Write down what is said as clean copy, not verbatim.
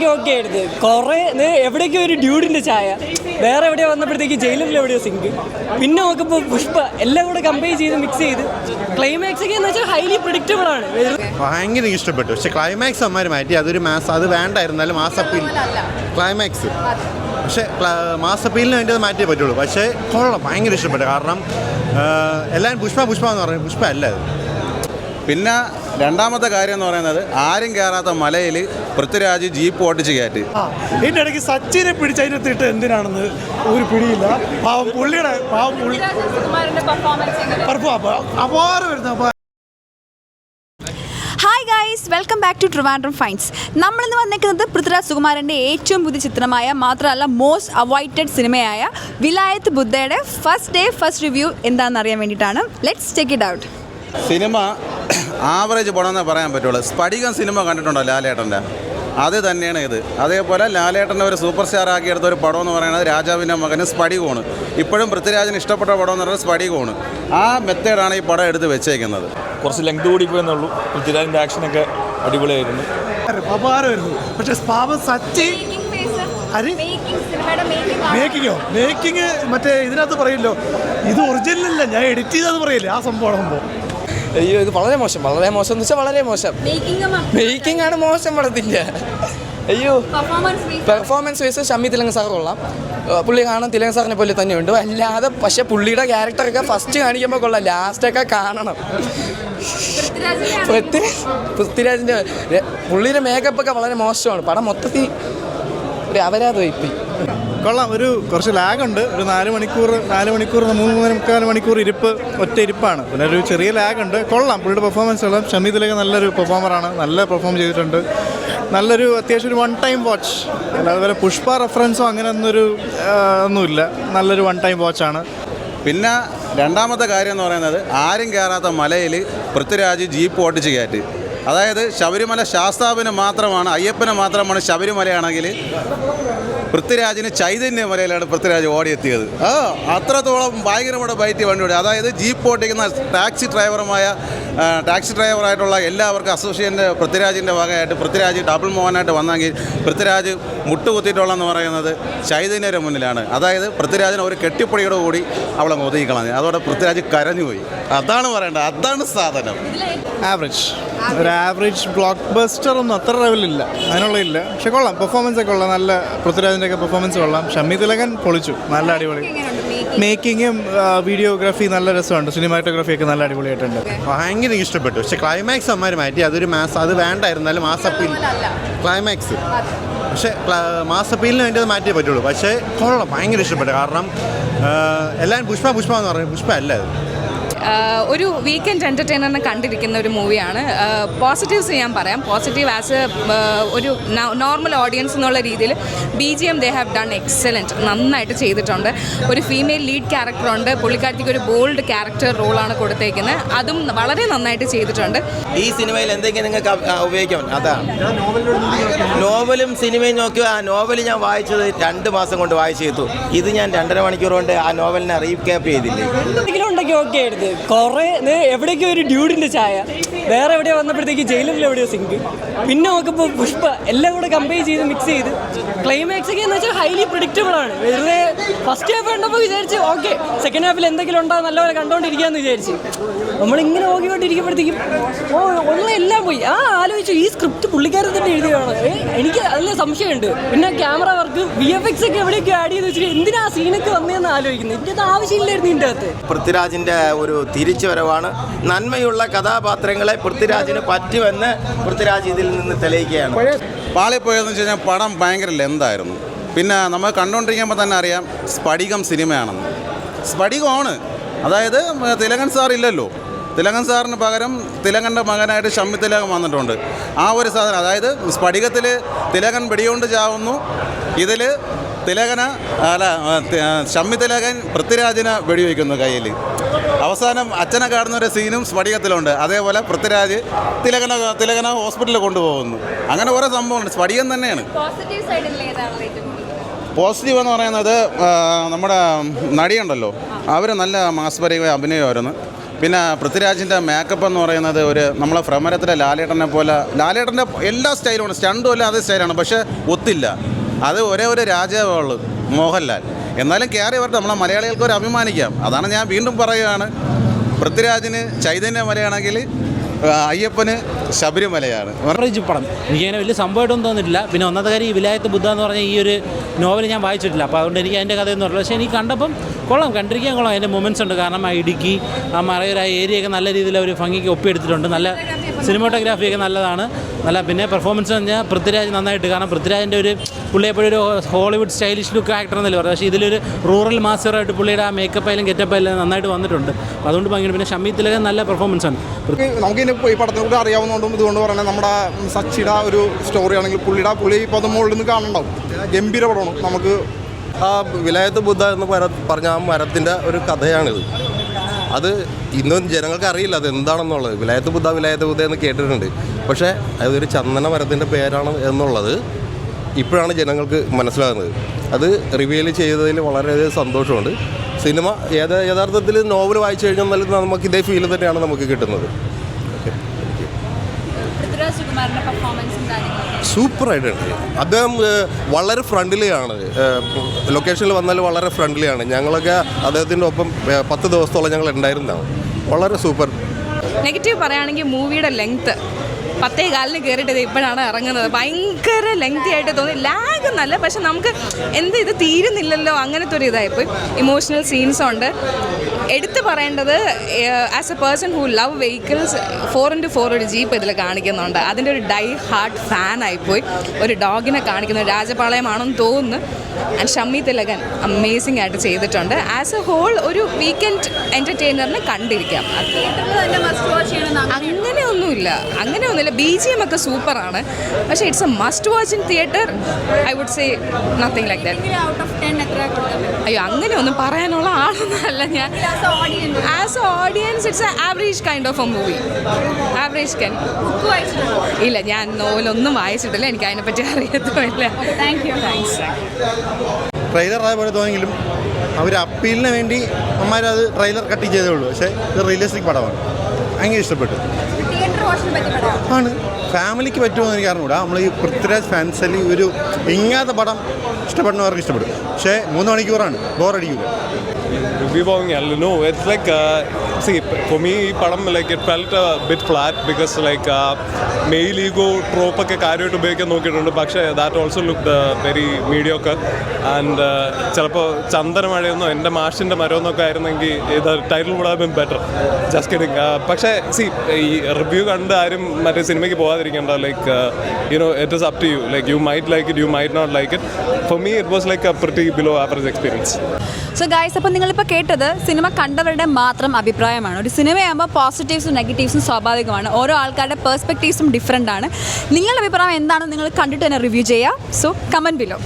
ഉണ്ടെങ്കിൽ ഓക്കെ ആയിരുന്നു. കുറേ എവിടേക്കോ ഒരു ഡ്യൂഡിൻ്റെ ചായ, വേറെ എവിടെയോ വന്നപ്പോഴത്തേക്ക് ജയിലറിൽ എവിടെയോ സിങ്ക്, പിന്നെ നോക്കുമ്പോൾ പുഷ്പ, എല്ലാം കൂടെ കമ്പയർ ചെയ്ത് മിക്സ് ചെയ്ത് ക്ലൈമാക്സ് ഒക്കെ എന്ന് വെച്ചാൽ ഹൈലി പ്രിഡിക്റ്റബിൾ ആണ്. ഭയങ്കര ഇഷ്ടപ്പെട്ടു. പക്ഷെ ക്ലൈമാക്സ് അമ്മമാർ മാറ്റി, അതൊരു മാസ്, അത് വേണ്ടായിരുന്നാലും മാസപ്പീൽ ക്ലൈമാക്സ്, പക്ഷേ മാസപ്പീലിന് വേണ്ടി അത് മാറ്റിയേ പറ്റുള്ളൂ. പക്ഷേ കൊള്ളാം, ഭയങ്കര ഇഷ്ടപ്പെട്ടു. കാരണം എല്ലാവരും പുഷ്പ എന്ന് പറഞ്ഞു, പുഷ്പ അല്ല അത്. പിന്നെ രണ്ടാമത്തെ കാര്യം എന്ന് പറയുന്നത്, ആരും കയറാത്ത മലയിൽ പൃഥ്വിരാജ് ജീപ്പ് ഓട്ടിച്ച് കയറ്റി. ഇതിൻ്റെ ഇടയ്ക്ക് സച്ചിനെ പിടിച്ച് അതിനകത്തിട്ട് എന്തിനാണെന്ന് ഒരു പിടിയില്ല. പാവം പുള്ളിയുടെ അപാരമായിരുന്നു. Hi guys, welcome back to Trivandrum fines. നമ്മളിന്ന് വന്നിരിക്കുന്നത് പൃഥ്വിരാജ് സുകുമാരൻ്റെ ഏറ്റവും പുതിയ ചിത്രമായ, മാത്രമല്ല മോസ്റ്റ് അവൈറ്റഡ് സിനിമയായ വിലായത്ത് ബുദ്ധയുടെ ഫസ്റ്റ് ഡേ ഫസ്റ്റ് റിവ്യൂ എന്താണെന്ന് അറിയാൻ വേണ്ടിയിട്ടാണ്. Let's check it out. Cinema average പടമെന്നേ പറയാൻ പറ്റുള്ളൂ. സ്പടികം സിനിമ കണ്ടിട്ടുണ്ടോ ലാലേട്ടൻ്റെ? അത് തന്നെയാണ് ഇത്. അതേപോലെ ലാലേട്ടൻ്റെ ഒരു സൂപ്പർ സ്റ്റാർ ആക്കിയെടുത്ത ഒരു പടം എന്ന് പറയുന്നത് രാജാവിൻ്റെ മകന് സ്പടികമാണ്. ഇപ്പോഴും പൃഥ്വിരാജിന് ഇഷ്ടപ്പെട്ട പടം എന്ന് പറയുന്നത് സ്പടികമാണ്. ആ മെത്തേഡാണ് ഈ പടം എടുത്ത് വെച്ചേക്കുന്നത്. കുറച്ച് ലെങ്ത് കൂടി പോയെന്നുള്ളൂ. പൃഥ്വിരാജിൻ്റെ ആക്ഷനൊക്കെ അടിപൊളിയായിരുന്നു, അപാരമായിരുന്നു. പക്ഷേ സച്ചി മേക്കിങ്ങോ മറ്റേ ഇതിനകത്ത് പറയില്ലോ, ഇത് ഒറിജിനലല്ല, ഞാൻ എഡിറ്റ് ചെയ്താന്ന് പറയില്ലേ, ആ സംഭവം. അയ്യോ, ഇത് വളരെ മോശം എന്ന് വെച്ചാൽ വളരെ മോശം. മേക്കിംഗ് ആണ് മോശം പടത്തില്ല. അയ്യോ, പെർഫോമൻസ് വൈസ് ഷമ്മി തിലങ്കൻ സാർ കൊള്ളാം. പുള്ളി കാണാൻ തിലങ്കൻ സാറിനെ പോലെ തന്നെയുണ്ട്. അല്ലാതെ പക്ഷെ പുള്ളിയുടെ ക്യാരക്ടറൊക്കെ ഫസ്റ്റ് കാണിക്കുമ്പോൾ കൊള്ളാം, ലാസ്റ്റൊക്കെ കാണണം. പൃഥ്വിരാജിൻ്റെ പുള്ളിയുടെ മേക്കപ്പൊക്കെ വളരെ മോശമാണ്. പടം മൊത്തത്തിൽ ഒരു അപരാധമായി പോയി. കൊള്ളാം. കുറച്ച് ലാഗുണ്ട്. ഒരു 4 മണിക്കൂർ 3.25 മണിക്കൂർ ഒറ്റ ഇരിപ്പാണ്. പിന്നെ ഒരു ചെറിയ ലാഗുണ്ട്. കൊള്ളാം. പുള്ളിയുടെ പെർഫോമൻസ് കൊള്ളാം. ഷമി തിലകൻ നല്ലൊരു പെർഫോമറാണ്, നല്ല പെർഫോം ചെയ്തിട്ടുണ്ട്. നല്ലൊരു അത്യാവശ്യം ഒരു വൺ ടൈം വാച്ച്. അതുപോലെ പുഷ്പ റെഫറൻസോ അങ്ങനെ ഒന്നുമില്ല. നല്ലൊരു വൺ ടൈം വാച്ചാണ്. പിന്നെ രണ്ടാമത്തെ കാര്യം എന്ന് പറയുന്നത്, ആരും കയറാത്ത മലയിൽ പൃഥ്വിരാജ് ജീപ്പ് ഓട്ടിച്ച് കയറ്റി. അതായത് ശബരിമല ശാസ്താവിന് മാത്രമാണ്, അയ്യപ്പന് മാത്രമാണ് ശബരിമലയാണെങ്കിൽ, പൃഥ്വിരാജിന് ചൈതന്യമലയിലാണ് പൃഥ്വിരാജ് ഓടിയെത്തിയത്. അത്രത്തോളം ഭയങ്കരമായ ബൈറ്റ് വണ്ടി ഓടി. അതായത് ജീപ്പ് ഓടിക്കുന്ന ടാക്സി ഡ്രൈവറായിട്ടുള്ള എല്ലാവർക്കും അസോസിയേഷൻ്റെ പൃഥ്വിരാജിൻ്റെ ഭാഗമായിട്ട് പൃഥ്വിരാജ് ഡബിൾ മോഹനായിട്ട് വന്നെങ്കിൽ പൃഥ്വിരാജ് മുട്ടുകുത്തിയിട്ടുള്ളതെന്ന് പറയുന്നത് ചൈതന്യയുടെ മുന്നിലാണ്. അതായത് പൃഥ്വിരാജിന് ഒരു കെട്ടിപ്പൊടിയോട് കൂടി അവളെ ഒതുക്കിക്കളഞ്ഞു. അതോടെ പൃഥ്വിരാജ് കരഞ്ഞുപോയി. അതാണ് പറയേണ്ടത്, അതാണ് സാധനം. ഒരു ആവറേജ് ബ്ലോക്ക് ബസ്റ്റർ ഒന്നും അത്ര ലെവലില്ല, അതിനുള്ളില്ല. പക്ഷെ കൊള്ളാം, പെർഫോമൻസ് ഒക്കെ കൊള്ളാം. നല്ല പൃഥ്വിരാജിൻ്റെ ഒക്കെ പെർഫോമൻസ് കൊള്ളാം. ഷമ്മി തിലകൻ പൊളിച്ചു, നല്ല അടിപൊളി. മേക്കിങ്ങും വീഡിയോഗ്രാഫി നല്ല രസമുണ്ട്. സിനിമാറ്റോഗ്രാഫി ഒക്കെ നല്ല അടിപൊളിയായിട്ടുണ്ട്. ഭയങ്കര ഇഷ്ടപ്പെട്ടു. പക്ഷെ ക്ലൈമാക്സ് അമ്മമാർ മാറ്റി, അതൊരു മാസ്, അത് വേണ്ടായിരുന്നാലും മാസപ്പീൽ ക്ലൈമാക്സ്, പക്ഷേ മാസപ്പീലിന് വേണ്ടി അത് മാറ്റിയേ പറ്റുള്ളൂ. പക്ഷേ കൊള്ളാം, ഭയങ്കര ഇഷ്ടപ്പെട്ടു. കാരണം എല്ലാവരും പുഷ്പ എന്ന് പറഞ്ഞു, പുഷ്പ അല്ല അത്. ഒരു വീക്കെൻഡ് എൻ്റർടൈനറിനെ കണ്ടിരിക്കുന്ന ഒരു മൂവിയാണ്. പോസിറ്റീവ്സ് ഞാൻ പറയാം. പോസിറ്റീവ് ആസ് ഒരു നോർമൽ ഓഡിയൻസ് എന്നുള്ള രീതിയിൽ BGM they have done excellent, നന്നായിട്ട് ചെയ്തിട്ടുണ്ട്. ഒരു ഫീമെയിൽ ലീഡ് ക്യാരക്ടറുണ്ട്. പുള്ളിക്കാരത്തേക്ക് ഒരു ബോൾഡ് ക്യാരക്ടർ റോളാണ് കൊടുത്തേക്കുന്നത്. അതും വളരെ നന്നായിട്ട് ചെയ്തിട്ടുണ്ട്. ഈ സിനിമയിൽ എന്തെങ്കിലും നിങ്ങൾക്ക് ഉപയോഗിക്കാം. അതാണ് നോവലും സിനിമയും നോക്കി. ആ നോവൽ ഞാൻ വായിച്ചത് 2 മാസം കൊണ്ട് വായിച്ചു ചെയ്തു. ഇത് ഞാൻ 2.5 മണിക്കൂർ കൊണ്ട് ആ നോവലിനെ റീക്യാപ്പ് ചെയ്തില്ലേ. ഉണ്ടെങ്കിൽ ഓക്കെ ആയിരുന്നു. കുറേ എവിടേക്കോ ഒരു ഡ്യൂഡിൻ്റെ ചായ, വേറെ എവിടെയോ വന്നപ്പോഴത്തേക്ക് ജയിലറിൽ എവിടെയോ സിങ്ക്, പിന്നെ നോക്കുമ്പോൾ പുഷ്പ, എല്ലാം കൂടെ കമ്പയർ ചെയ്ത് മിക്സ് ചെയ്ത് ക്ലൈമാക്സ് ഒക്കെ എന്ന് വെച്ചാൽ ഹൈലി പ്രിഡിക്റ്റബിൾ ആണ്. വെറുതെ ഫസ്റ്റ് ഹാഫ് കണ്ടപ്പോൾ വിചാരിച്ച് ഓക്കെ, സെക്കൻഡ് ഹാഫിൽ എന്തെങ്കിലും ഉണ്ടാകും, നല്ലപോലെ കണ്ടുകൊണ്ടിരിക്കുകയെന്ന് വിചാരിച്ച് നമ്മളിങ്ങനെ നോക്കിക്കൊണ്ടിരിക്കുമ്പോഴത്തേക്കും എല്ലാം പോയി. ആലോചിച്ചു, ഈ സ്ക്രിപ്റ്റ് പുള്ളിക്കാരൻ തന്നെ എഴുതിയാണ്. എനിക്ക് അതിൽ സംശയമുണ്ട്. പിന്നെ ക്യാമറ വർക്ക്, VFX ഒക്കെ എവിടെയൊക്കെ ആഡ് ചെയ്ത് വെച്ചിട്ട് എന്തിനാ ആ സീനൊക്കെ വന്നതെന്ന് ആലോചിക്കുന്നത്. ഇതിൻ്റെ അത് ആവശ്യമില്ലായിരുന്നു ഇതിൻ്റെ അകത്ത്. പൃഥ്വിരാജിൻ്റെ ഒരു തിരിച്ചുവരവാണ്. നന്മയുള്ള കഥാപാത്രങ്ങളെ പൃഥ്വിരാജിന് പറ്റുമെന്ന് പൃഥ്വിരാജ് ഇതിൽ നിന്ന് തെളിയിക്കുകയാണ്. പാളിപ്പോയതെന്ന് വെച്ച് കഴിഞ്ഞാൽ പടം ഭയങ്കര ലെന്തായിരുന്നു. പിന്നെ നമ്മൾ കണ്ടുകൊണ്ടിരിക്കുമ്പോൾ തന്നെ അറിയാം സ്പടികം സിനിമയാണെന്ന്. സ്പടികമാണ്. അതായത് തിലകൻ സാർ ഇല്ലല്ലോ. തിലകൻ സാറിന് പകരം തിലകൻ്റെ മകനായിട്ട് ഷമ്മി തിലകൻ വന്നിട്ടുണ്ട്. ആ ഒരു സാധനം, അതായത് സ്പടികത്തിൽ തിലകൻ വെടികൊണ്ട് ചാവുന്നു, ഇതിൽ ഷമ്മി തിലകൻ പൃഥ്വിരാജിനെ വെടിവെക്കുന്നു കയ്യിൽ. അവസാനം അച്ഛനെ കാണുന്ന ഒരു സീനും സ്പടികത്തിലുണ്ട്. അതേപോലെ പൃഥ്വിരാജ് തിലകനെ ഹോസ്പിറ്റലിൽ കൊണ്ടുപോകുന്നു. അങ്ങനെ കുറേ സംഭവമുണ്ട്. സ്പടികം തന്നെയാണ്. പോസിറ്റീവ് എന്ന് പറയുന്നത്, നമ്മുടെ നടിയുണ്ടല്ലോ, അവർ നല്ല മാസ്പരിക അഭിനയമായിരുന്നു. പിന്നെ പൃഥ്വിരാജിൻ്റെ മേക്കപ്പ് എന്ന് പറയുന്നത് ഒരു നമ്മളെ ഭ്രമരത്തിലെ ലാലേട്ടനെ പോലെ, ലാലേട്ടൻ്റെ എല്ലാ സ്റ്റൈലുമാണ്, സ്റ്റണ്ടും എല്ലാം അതേ സ്റ്റൈലാണ്, പക്ഷേ ഒത്തില്ല. അത് ഒരേ ഒരു രാജാവുള്ളൂ, മോഹൻലാൽ. എന്നാലും കയറി വരട്ടെ, നമ്മളെ മലയാളികൾക്ക് ഒരു അഭിമാനിക്കാം. അതാണ് ഞാൻ വീണ്ടും പറയുകയാണ്, പൃഥ്വിരാജിന് ചൈതന്യമലയാണെങ്കിൽ അയ്യപ്പന് ശബരിമലയാണ്. ആവറേജ് പടം, എനിക്കങ്ങനെ വലിയ സംഭവമായിട്ടൊന്നും തോന്നിയിട്ടില്ല. പിന്നെ ഒന്നാമത്തെ കാര്യം ഈ വിലായത്ത് ബുദ്ധ എന്ന് പറഞ്ഞ ഈ ഒരു നോവൽ ഞാൻ വായിച്ചിട്ടില്ല, അപ്പോൾ അതുകൊണ്ട് എനിക്ക് അതിൻ്റെ കഥയൊന്നും അറിയില്ല. പക്ഷേ എനിക്ക് കണ്ടപ്പം കൊള്ളാം, കണ്ടിരിക്കാൻ കൊള്ളാം. അതിൻ്റെ മൊമെൻറ്റ്സ് ഉണ്ട്. കാരണം ആ ഇടുക്കി, ആ മറയൂർ, ആ ഏരിയയൊക്കെ നല്ല രീതിയിൽ അവർ ഭംഗിക്ക് ഒപ്പിയെടുത്തിട്ടുണ്ട്. നല്ല സിനിമാറ്റോഗ്രാഫിയൊക്കെ നല്ലതാണ്. നല്ല പിന്നെ പെർഫോമൻസ് പറഞ്ഞാൽ പൃഥ്വിരാജ് നന്നായിട്ട്, കാരണം പൃഥ്വിരാജിൻ്റെ ഒരു പുള്ളി എപ്പോഴും ഒരു ഹോളിവുഡ് സ്റ്റൈലിഷ് ലുക്ക് ആക്ടർ എന്നല്ലേ പറയുന്നത്, പക്ഷേ ഇതിലൊരു റൂറൽ മാസ്റ്ററായിട്ട് പുള്ളിയുടെ ആ മേക്കപ്പായാലും ഗെറ്റപ്പായാലും നന്നായിട്ട് വന്നിട്ടുണ്ട്. അതുകൊണ്ട് ഭയങ്കര. പിന്നെ ഷമി തിലകൻ നല്ല പെർഫോമൻസ് ആണ്. നമുക്ക് ഈ പടത്തിനെ കൂടി അറിയാവുന്നതുകൊണ്ടും ഇതുകൊണ്ട് പറയുന്നത് നമ്മുടെ സച്ചിയുടെ ഒരു സ്റ്റോറി ആണെങ്കിൽ പുള്ളി ഇപ്പോൾ മുകളിൽ നിന്ന് കാണുന്നുണ്ടാവും. ഗംഭീര പടമാണ്. നമുക്ക് ആ വിലായത്ത് ബുദ്ധ എന്ന് പറഞ്ഞ ആ മരത്തിൻ്റെ ഒരു കഥയാണിത്. അത് ഇന്നും ജനങ്ങൾക്ക് അറിയില്ല അത് എന്താണെന്നുള്ളത്. വിലായത്ത് ബുദ്ധ എന്ന് കേട്ടിട്ടുണ്ട്, പക്ഷേ അതൊരു ചന്ദന മരത്തിൻ്റെ പേരാണ് എന്നുള്ളത് ഇപ്പോഴാണ് ജനങ്ങൾക്ക് മനസ്സിലാകുന്നത്. അത് റിവീൽ ചെയ്തതിൽ വളരെയധികം സന്തോഷമുണ്ട്. സിനിമ യഥാർത്ഥത്തിൽ നോവൽ വായിച്ചു കഴിഞ്ഞാൽ നമുക്ക് ഇതേ ഫീൽ തന്നെയാണ് നമുക്ക് കിട്ടുന്നത്. സൂപ്പറായിട്ടുണ്ട്. അദ്ദേഹം വളരെ ഫ്രണ്ട്ലിയാണ്. ലൊക്കേഷനിൽ വന്നാൽ വളരെ ഫ്രണ്ട്ലിയാണ്. ഞങ്ങളൊക്കെ അദ്ദേഹത്തിൻ്റെ ഒപ്പം 10 ദിവസത്തോളം ഞങ്ങൾ ഉണ്ടായിരുന്നതാണ്. വളരെ സൂപ്പർ. നെഗറ്റീവ് പറയുകയാണെങ്കിൽ മൂവിയുടെ ലെങ്ത്ത് 10:15 കയറിയിട്ട് ഇപ്പോഴാണ് ഇറങ്ങുന്നത്. ഭയങ്കര ലെങ്തി ആയിട്ട് തോന്നി. ലാഗ് നല്ല, പക്ഷെ നമുക്ക് ഇത് തീരുന്നില്ലല്ലോ അങ്ങനത്തെ ഒരു ഇതായിപ്പോയി. ഇമോഷണൽ സീൻസ് ഉണ്ട്. എടുത്തു പറയേണ്ടത്, as A person who love vehicles, 4x4 ഒരു ജീപ്പ് ഇതിൽ കാണിക്കുന്നുണ്ട്. അതിൻ്റെ ഒരു ഡൈ ഹാർട്ട് ഫാനായിപ്പോയി. ഒരു ഡോഗിനെ കാണിക്കുന്നു, രാജപാളയമാണെന്ന് തോന്നുന്നു. ആൻഡ് ഷമ്മി തിലകൻ അമേസിംഗ് ആയിട്ട് ചെയ്തിട്ടുണ്ട്. ആസ് എ ഹോൾ ഒരു വീക്കെൻഡ് എൻ്റർടൈനറിന് കണ്ടിരിക്കാം. അങ്ങനെയൊന്നുമില്ല. BGM ഒക്കെ സൂപ്പറാണ്, പക്ഷേ it's a must watch in theatre. I would say nothing like that. അയ്യോ, അങ്ങനെയൊന്നും പറയാനുള്ള ആളൊന്നുമല്ല ഞാൻ. As a audience it's a average kind of a movie. Average kind. ഇല്ല, ഞാൻ നോവലൊന്നും വായിച്ചിട്ടില്ല, എനിക്ക് അതിനെപ്പറ്റി അറിയത്തുമില്ല. താങ്ക്സ്. ട്രെയിലർ അതേപോലെ തോന്നിയെങ്കിലും അവർ അപ്പീലിന് വേണ്ടി അമ്മമാരത് ട്രെയിലർ കട്ട് ചെയ്തേ ഉള്ളൂ. പക്ഷേ ഇത് റിയലിസ്റ്റിക് പടമാണ്. ഭയങ്കര ഇഷ്ടപ്പെട്ടു ആണ്. ഫാമിലിക്ക് പറ്റുമോ എനിക്ക് അറിഞ്ഞൂടാ. നമ്മൾ ഈ പൃഥ്വിരാജ് ഫാൻസിൽ ഒരു ഇങ്ങനത്തെ പടം ഇഷ്ടപ്പെടുന്നവർക്ക് ഇഷ്ടപ്പെടും. പക്ഷേ 3 മണിക്കൂറാണ്, ബോറടിക്കില്ല. No, it's like see, for me ഈ പടം like it felt a bit flat because like male ego trope ഒക്കെ കാര്യമായിട്ട് ഉപയോഗിക്കാൻ നോക്കിയിട്ടുണ്ട്. പക്ഷേ that also looked very mediocre and ചിലപ്പോൾ ചന്ദനമഴയൊന്നോ എൻ്റെ മാഷിൻ്റെ മരമൊന്നൊക്കെ ആയിരുന്നെങ്കിൽ ഇത് title would have been better. Just kidding. പക്ഷേ ഈ റിവ്യൂ കണ്ട് ആരും മറ്റേ സിനിമയ്ക്ക് പോകാതിരിക്കേണ്ട. Like it is up to you. Like you might like it, you might not like it. For me it was like a pretty below average experience. So guys, അപ്പോൾ നിങ്ങളിപ്പോൾ കേട്ടത് സിനിമ കണ്ടവരുടെ മാത്രം അഭിപ്രായമാണ്. ഒരു സിനിമയാകുമ്പോൾ പോസിറ്റീവ്സും നെഗറ്റീവ്സും സ്വാഭാവികമാണ്. ഓരോ ആൾക്കാരുടെ പെർസ്പെക്റ്റീവ്സും ഡിഫറെൻ്റ് ആണ്. നിങ്ങളുടെ അഭിപ്രായം എന്താണെന്ന് നിങ്ങൾ കണ്ടിട്ട് തന്നെ റിവ്യൂ ചെയ്യുക. So comment below.